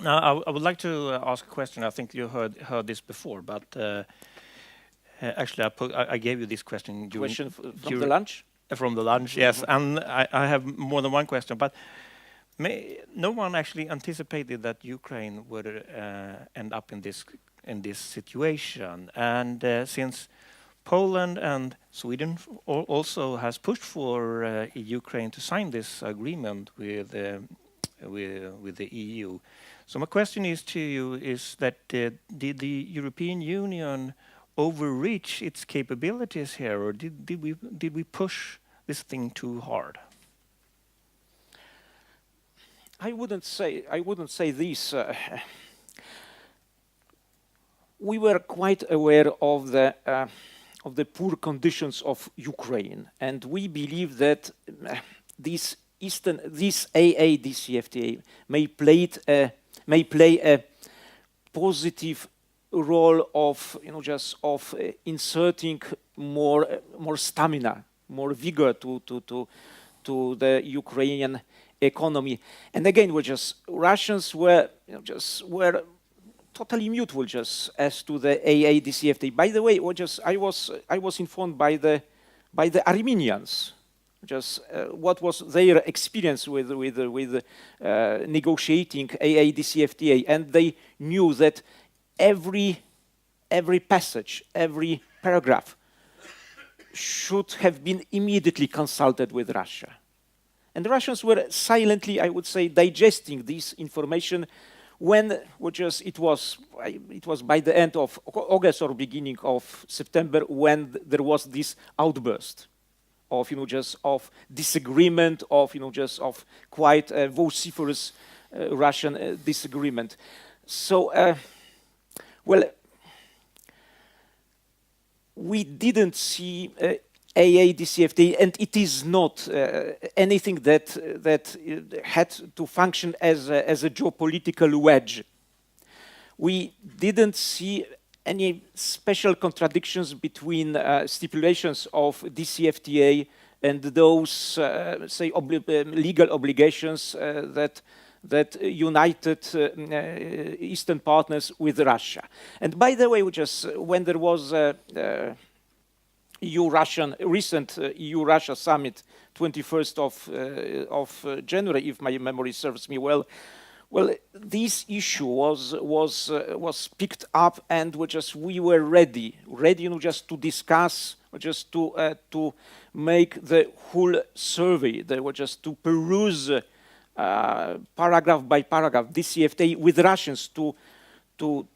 Now, I would like to ask a question. I think you heard this before, but actually, I gave you this question during Question from the lunch? From the lunch, yes. And I have more than one question, but no one actually anticipated that Ukraine would end up in this situation. And since Poland and Sweden also has pushed for Ukraine to sign this agreement with the EU. So my question is to you is that did the European Union overreach its capabilities here, or did we push this thing too hard? I wouldn't say this. We were quite aware of the poor conditions of Ukraine, and we believe that this AA DCFTA may play a positive role of just inserting more stamina, more vigor to the Ukrainian economy. And again, Russians were were totally mute just as to the AA DCFTA. By the way, I was informed by the Armenians what was their experience with negotiating AA DCFTA, and they knew that every passage, every paragraph should have been immediately consulted with Russia. And the Russians were silently, I would say, digesting this information when it was by the end of August or beginning of September when there was this outburst of of disagreement, of of quite vociferous Russian disagreement. So well, we didn't see AA DCFTA, and it is not anything that had to function as a geopolitical wedge. We didn't see any special contradictions between stipulations of DCFTA and those, say, legal obligations that united Eastern partners with Russia. And by the way, when there was recent EU-Russia summit, 21st of January, if my memory serves me well. Well, this issue was picked up, and we were ready, just to discuss, just to make the whole survey. They were just to peruse paragraph by paragraph DCFTA with Russians to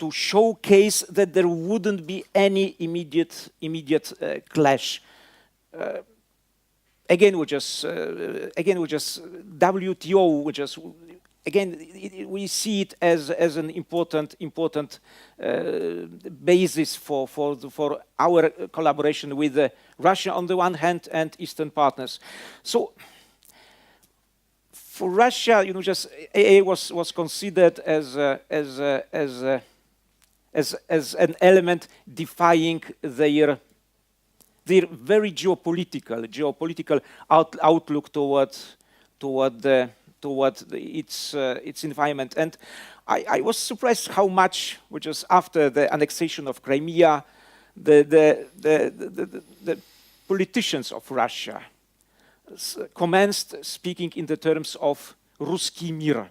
showcase that there wouldn't be any immediate clash. Again, WTO, we see it as an important basis for our collaboration with Russia on the one hand and Eastern partners. So for Russia, AA was considered as an element defying their very geopolitical outlook toward its environment. And I was surprised how much, after the annexation of Crimea, the politicians of Russia commenced speaking in the terms of Ruski Mir,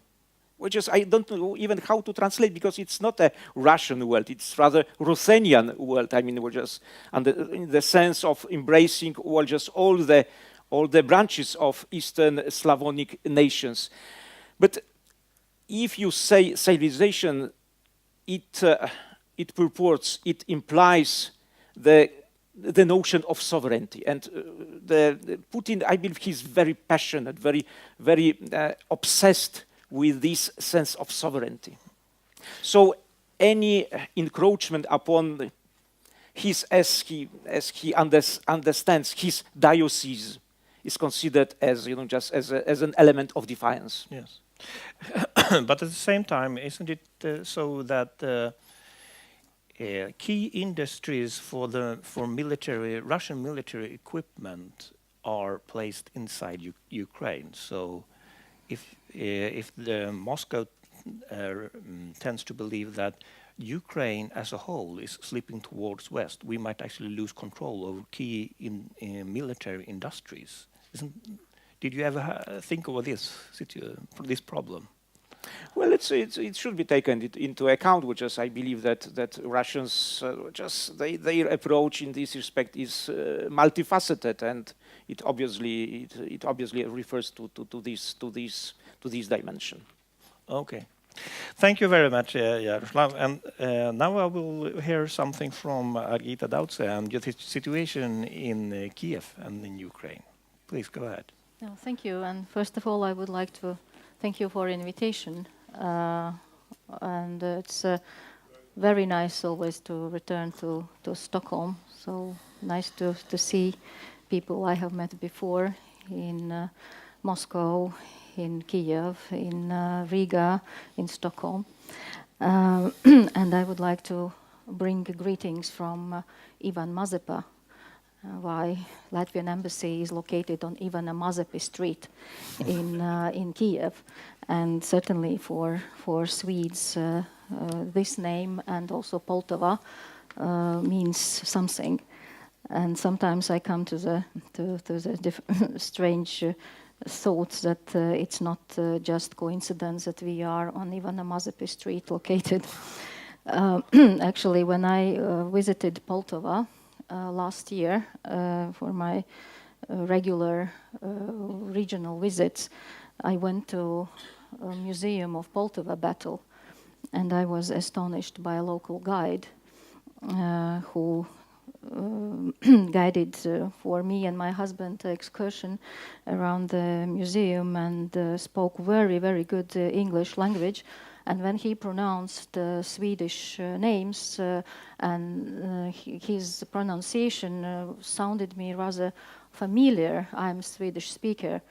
I don't know even how to translate, because it's not a Russian word, it's rather Ruthenian word. I mean, in the sense of embracing all the branches of Eastern Slavonic nations. But if you say civilization, it implies the notion of sovereignty. And the Putin, I believe he's very passionate, very obsessed with this sense of sovereignty. So any encroachment upon his, as he understands his diocese, is considered as as an element of defiance. Yes, but at the same time, isn't it so that key industries for Russian military equipment are placed inside Ukraine? So if the Moscow tends to believe that Ukraine as a whole is slipping towards west. We might actually lose control over key in military industries. Did you ever think of this problem? Well, it should be taken into account, which is I believe that Russians their approach in this respect is multifaceted, and it obviously refers to this dimension. Okay, thank you very much, Jaroslaw. And now I will hear something from Argita Daudze and the situation in Kiev and in Ukraine. Please go ahead. No, thank you. And first of all, I would like to thank you for invitation. And it's very nice always to return to Stockholm. So nice to see people I have met before in Moscow, in Kiev, in Riga, in Stockholm. And I would like to bring greetings from Ivan Mazepa. Why Latvian embassy is located on Ivana Mazepa Street in Kiev, and certainly for Swedes this name and also Poltava means something. And sometimes I come to the strange thoughts that it's not just coincidence that we are on Ivana Mazepa Street located. Actually, when I visited Poltava last year for my regular regional visits, I went to a museum of Poltava battle, and I was astonished by a local guide who guided for me and my husband excursion around the museum and spoke very, very good English language. And when he pronounced Swedish names, and his pronunciation sounded me rather familiar. I'm a Swedish speaker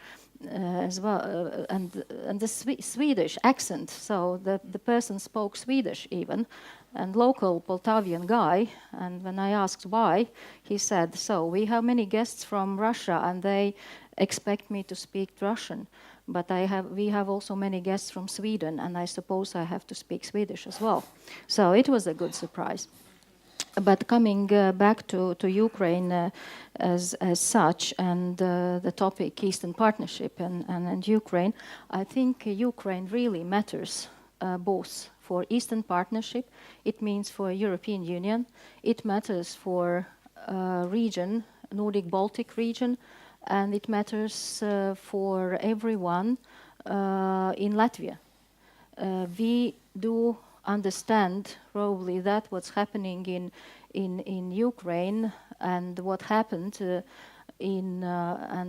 as well, and the Swedish accent. So the person spoke Swedish even, and local Poltavian guy. And when I asked why, he said, "So we have many guests from Russia, and they expect me to speak Russian. But we have also many guests from Sweden, and I suppose I have to speak Swedish as well." So it was a good surprise. But coming back to Ukraine as such, and the topic Eastern Partnership and Ukraine, I think Ukraine really matters both for Eastern Partnership. It means for European Union. It matters for region, Nordic-Baltic region, and it matters for everyone in Latvia. We do understand probably that what's happening in Ukraine and what happened and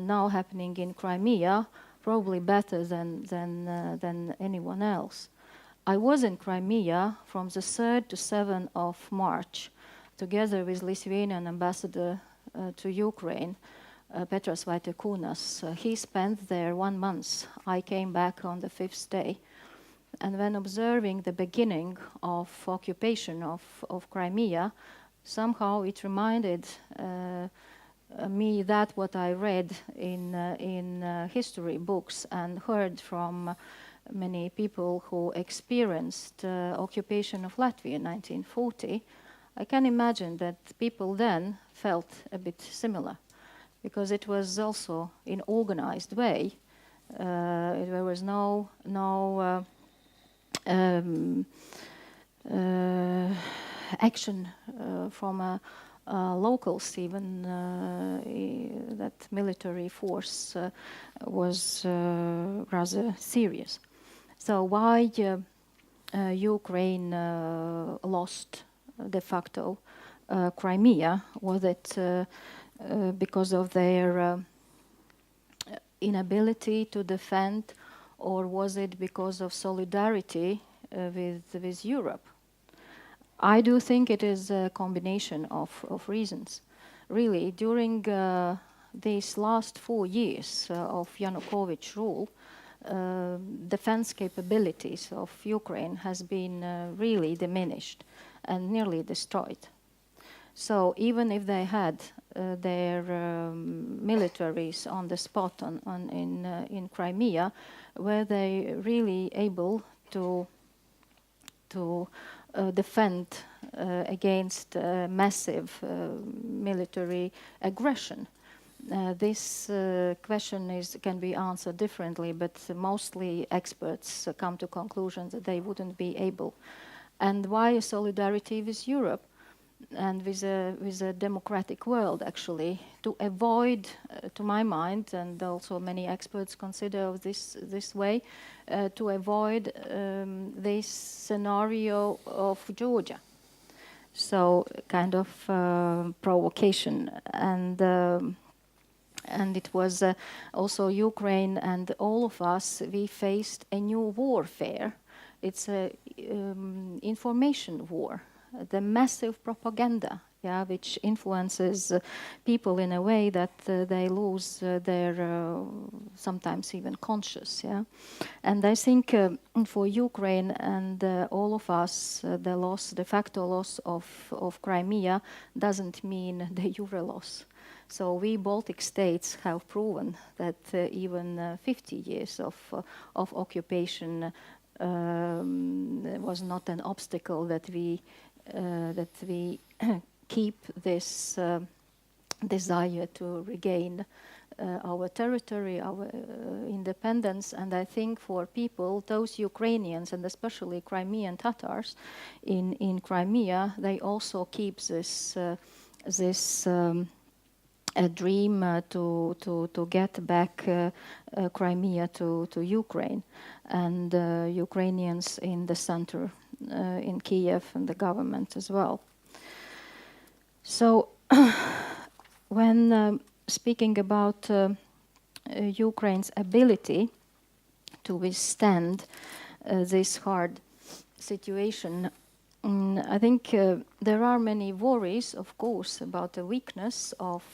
now happening in Crimea probably better than anyone else. I was in Crimea from the 3rd to 7th of March, together with Lithuanian ambassador to Ukraine, Petras Vaitiekūnas. He spent there 1 month. I came back on the 5th day. And when observing the beginning of occupation of Crimea, somehow it reminded me that what I read in history books and heard from many people who experienced occupation of Latvia in 1940, I can imagine that people then felt a bit similar, because it was also in organized way. There was no action from locals, even that military force was rather serious. So why Ukraine lost de facto Crimea? Was it because of their inability to defend, or was it because of solidarity with Europe? I do think it is a combination of reasons. Really, during these last 4 years of Yanukovych rule, defense capabilities of Ukraine has been really diminished and nearly destroyed. So even if they had their militaries on the spot in Crimea, were they really able to to defend against massive military aggression. This question can be answered differently, but mostly experts come to conclusions that they wouldn't be able. And why solidarity with Europe and with a democratic world, actually, to avoid, to my mind, and also many experts consider this way, to avoid this scenario of Georgia. So kind of provocation, and it was also Ukraine and all of us, we faced a new warfare. It's a information war, the massive propaganda, which influences people in a way that they lose their sometimes even conscious. And I think for Ukraine and all of us, the de facto loss of Crimea doesn't mean the Euro loss. So we Baltic states have proven that even 50 years of occupation was not an obstacle that we keep this desire to regain our territory, our independence. And I think for people, those Ukrainians and especially Crimean Tatars in Crimea, they also keep this a dream to get back Crimea to Ukraine, and Ukrainians in the center, in Kiev, and the government as well. So when speaking about Ukraine's ability to withstand this hard situation, I think there are many worries, of course, about the weakness of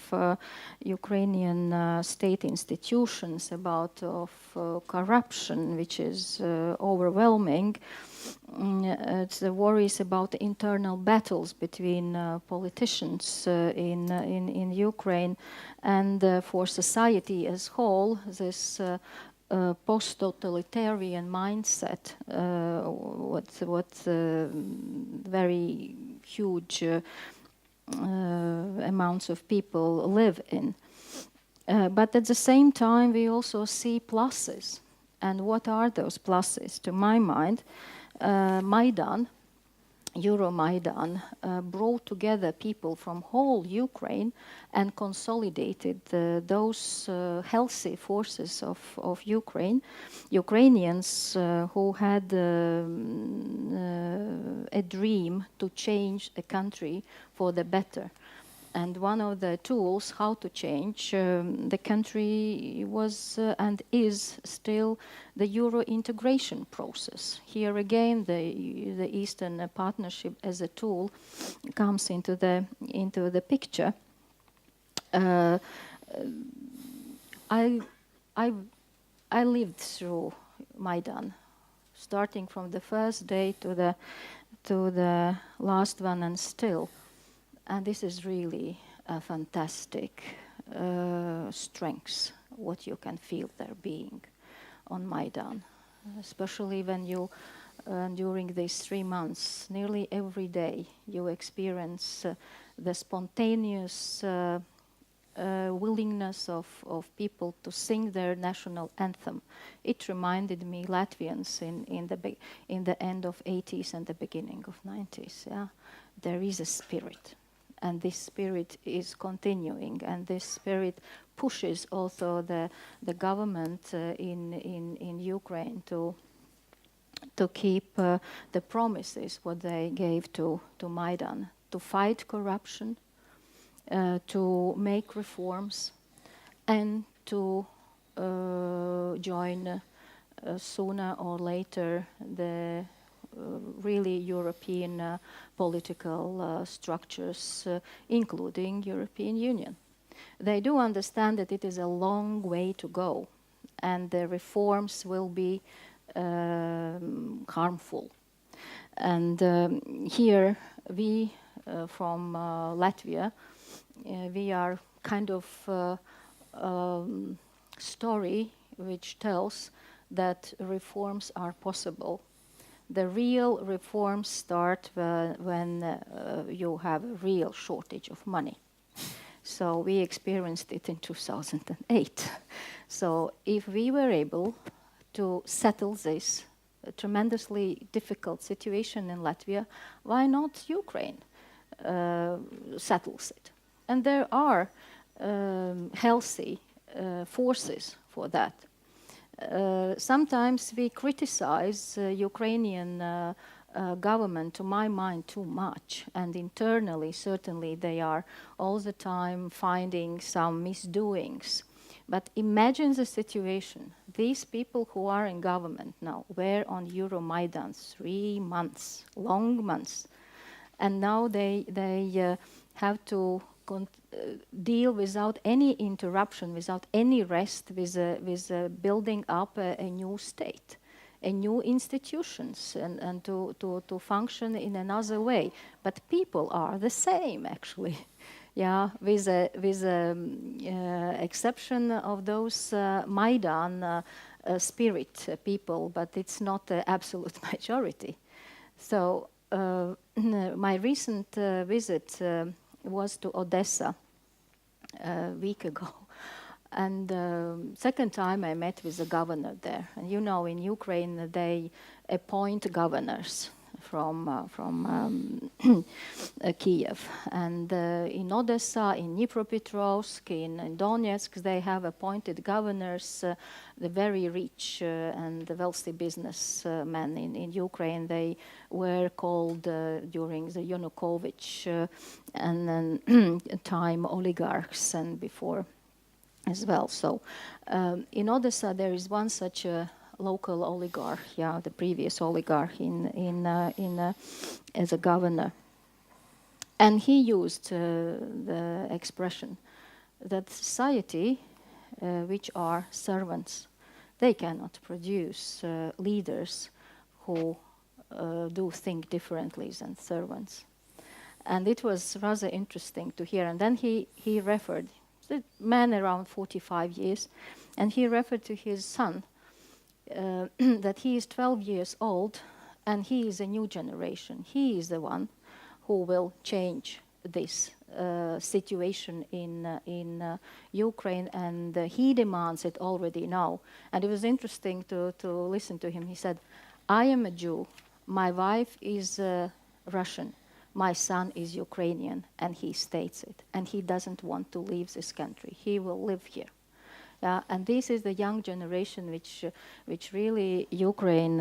Ukrainian state institutions, about corruption, which is overwhelming. It's the worries about the internal battles between politicians in Ukraine, and for society as whole, this post-totalitarian mindset, what very huge amounts of people live in. But at the same time, we also see pluses. And what are those pluses? To my mind, Maidan, Euromaidan, brought together people from whole Ukraine and consolidated those healthy forces of Ukraine, Ukrainians who had a dream to change the country for the better. And one of the tools how to change the country was and is still the Euro integration process. Here again, the Eastern Partnership as a tool comes into the picture. I lived through Maidan, starting from the first day to the last one, and still. And this is really a fantastic strength, what you can feel there being on Maidan, especially when you, during these 3 months, nearly every day, you experience the spontaneous willingness of people to sing their national anthem. It reminded me Latvians in the end of 80s and the beginning of 90s. Yeah? There is a spirit. And this spirit is continuing, and this spirit pushes also the government in Ukraine to keep the promises what they gave to Maidan, to fight corruption, to make reforms, and to join sooner or later the really European political structures, including European Union. They do understand that it is a long way to go, and the reforms will be harmful. And here we, from Latvia, we are kind of story which tells that reforms are possible. The real reforms start when you have a real shortage of money. So we experienced it in 2008. So if we were able to settle this tremendously difficult situation in Latvia, why not Ukraine settles it? And there are healthy forces for that. Sometimes we criticize Ukrainian government, to my mind, too much. And internally, certainly, they are all the time finding some misdoings. But imagine the situation. These people who are in government now were on Euromaidan 3 months, long months. And now they have to deal without any interruption, without any rest, with building up a new state, a new institutions, and to function in another way. But people are the same, actually. Yeah, with exception of those Maidan spirit people, but it's not the absolute majority. So my recent visit was to Odessa a week ago. And second time I met with the governor there. And you know, in Ukraine, they appoint governors from Kiev. And in Odessa, in Dnipropetrovsk, in Donetsk, they have appointed governors, the very rich and the wealthy businessmen in Ukraine. They were called during the Yanukovych and then time oligarchs and before as well. So in Odessa, there is one such a local oligarch, the previous oligarch as a governor. And he used the expression that society, which are servants, they cannot produce leaders who do think differently than servants. And it was rather interesting to hear. And then he referred, the man around 45 years, and he referred to his son, that he is 12 years old and he is a new generation. He is the one who will change this situation in Ukraine, and he demands it already now. And it was interesting to listen to him. He said, I am a Jew, my wife is Russian, my son is Ukrainian, and he states it. And he doesn't want to leave this country. He will live here. And this is the young generation which really Ukraine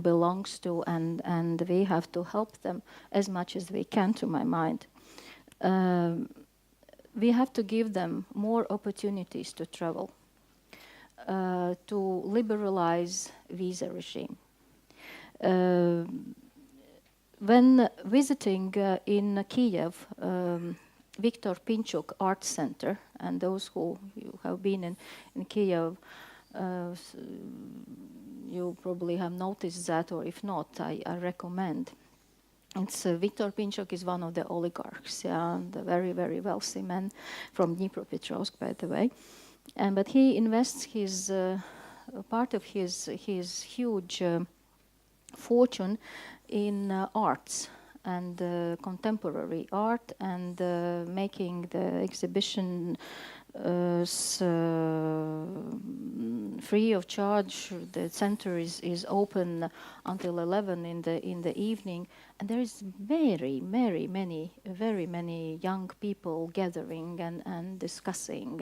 belongs to, and we have to help them as much as we can, to my mind. We have to give them more opportunities to travel, to liberalize visa regime. When visiting in Kiev, Viktor Pinchuk Art Center, and those who have been in Kiev, you probably have noticed that, or if not, I recommend. It's Viktor Pinchuk is one of the oligarchs, and a very, very wealthy man from Dnipropetrovsk, by the way. But he invests his part of his huge fortune in arts and contemporary art, and making the exhibition free of charge. The center is open until 11 in the evening, and there is very many young people gathering and discussing,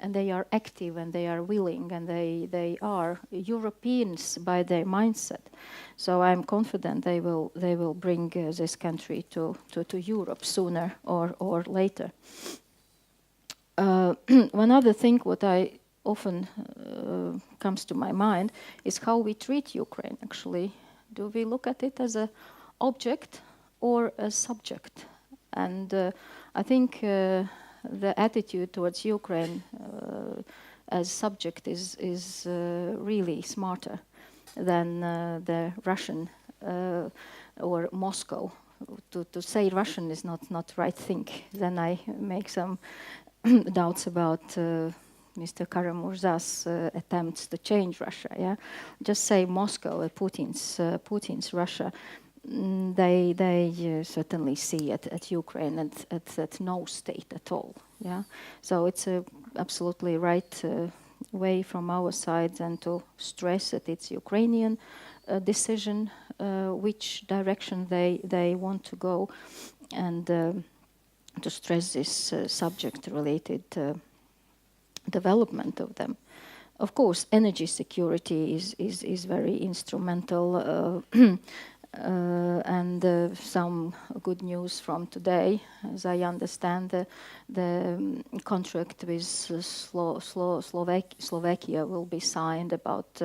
and they are active and they are willing, and they are Europeans by their mindset. So I'm confident they will bring this country to Europe sooner or later. One other thing what I often comes to my mind is how we treat Ukraine, actually. Do we look at it as an object or a subject? And I think the attitude towards Ukraine as subject is really smarter than the Russian or Moscow. To say Russian is not right thing. Then I make some doubts about Mr. Karamurza's attempts to change Russia. Yeah, just say Moscow, Putin's Russia. They certainly see at Ukraine at no state at all. Yeah, so it's a absolutely right way from our side, and to stress that it's Ukrainian decision which direction they want to go, and to stress this subject-related development of them. Of course, energy security is very instrumental, and some good news from today. As I understand, the contract with Slovakia will be signed about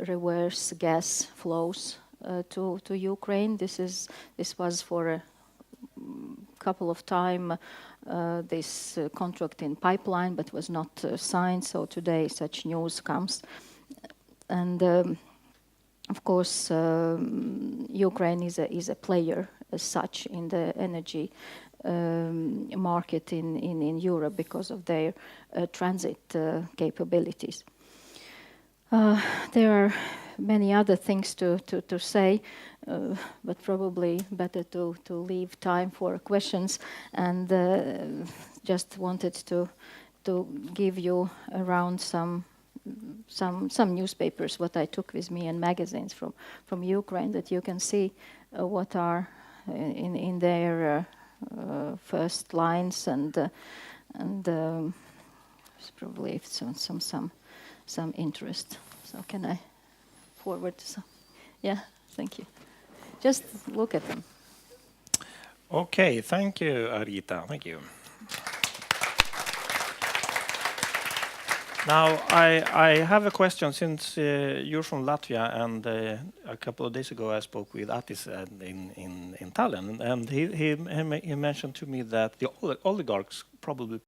reverse gas flows to Ukraine. This was for a couple of time this contract in pipeline, but was not signed. So today such news comes, and of course Ukraine is a player as such in the energy market in Europe because of their transit capabilities. There are many other things to say, but probably better to leave time for questions, and just wanted to give you around some newspapers what I took with me, and magazines from Ukraine, that you can see what are in their first lines, and probably some interest. So can I forward to some? Yeah, thank you. Just look at them. Okay, thank you, Argita. Thank you. Now, I have a question, since you're from Latvia, and a couple of days ago I spoke with Atis in Tallinn, and he mentioned to me that the oligarchs probably